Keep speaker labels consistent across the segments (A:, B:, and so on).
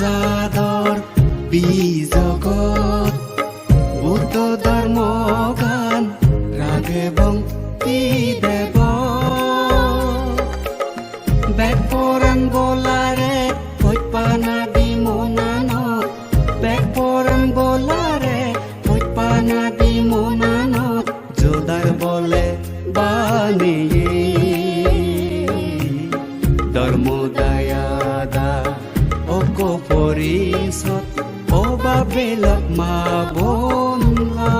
A: যাদর বীজগত বুদ্ধ ধর্ম গান রাগে বংতি দেব বেক পরাণ বলারে হৈপানা দি মনানত বেক পরাণ বলারে হৈপানা দি মনানত যোদার বলে বানিয়ে ধর্মদায়াদা অক পরিষদ অবাবেলক মা বনলা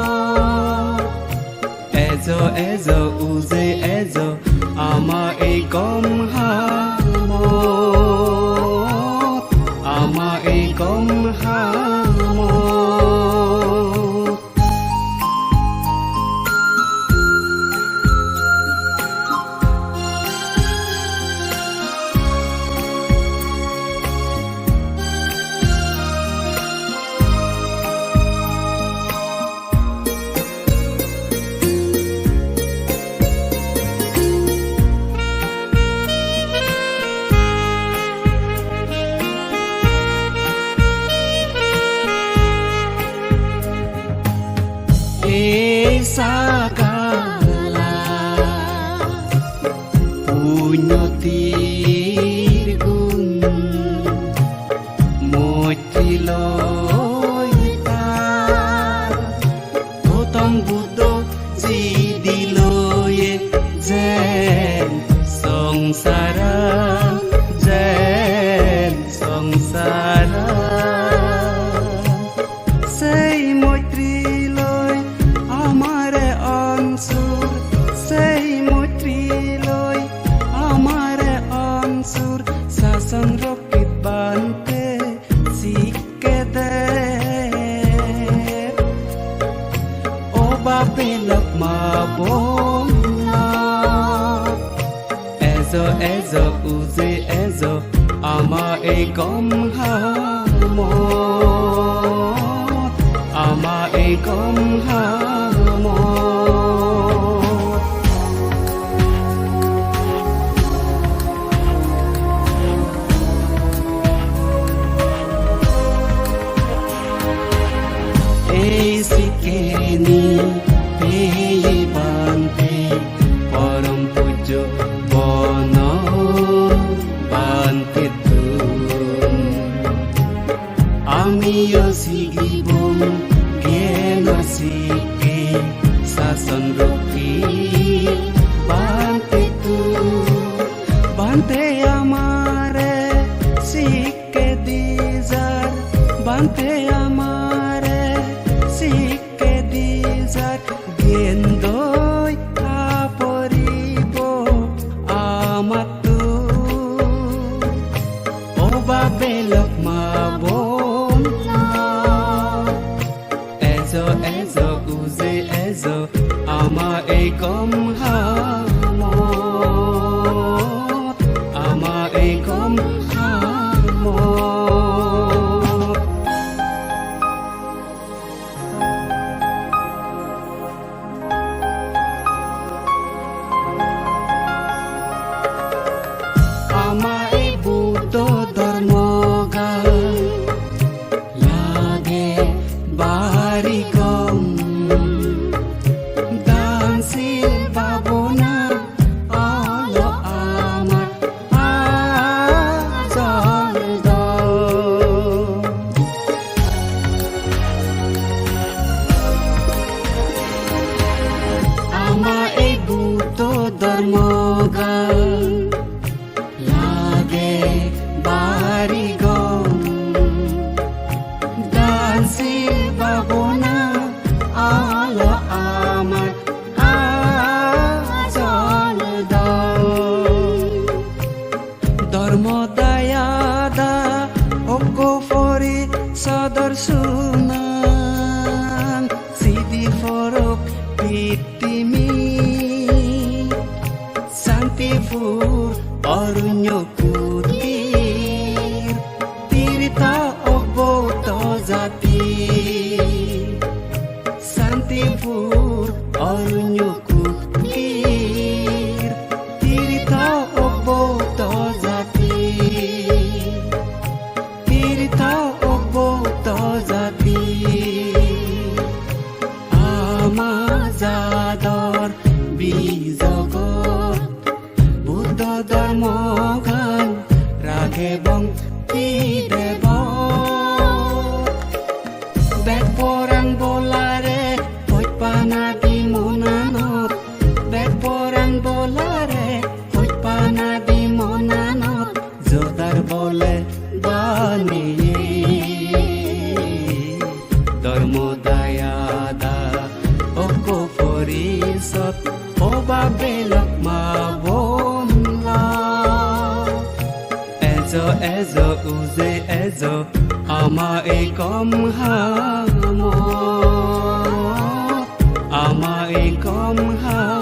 A: এজ এজ উজে এজ আমা এই গম হাম আমা এই গম হাম sakala punya tirgun moitiloitar gotam buddho jidiloye jen songsara sei moitriloi amare ansur sei moitriloi amare ansur sasan rokit bante sikke de oba pelak ma bona ezo uze ezo ama e gom hamo ama e gom hamo ei sikeni peye bante param pujo bono bante tun amiyo sigibon gena sike sasan roki bante tu bante amare sike dizar bante amare sike dizar gendoi aporibo amatu oba belok mabona ezo uze ezo ama e gom hamo ama e gom hamo ama e buddho dharma gal lage bari gom dansil babona alo amar ajal do ama e buddho dharma gal lage bari gom dansil babona alo amar ajal do dharma dayada oko fori sadar sunan sidi forok pitimi santifur orunyo kutir tirita oboto jati santipur orunyo kutir tirita oboto jati tirita hebong tideb bek porang bolare hoy panadi monanot bek porang bolare hoy panadi monanot jodar bole bani ধর্ম দায়াদা oko পরিষদ ও বাবেলক মা বনলা এজো উজে এজো আমা এই কম হাম আমা এই কম হাম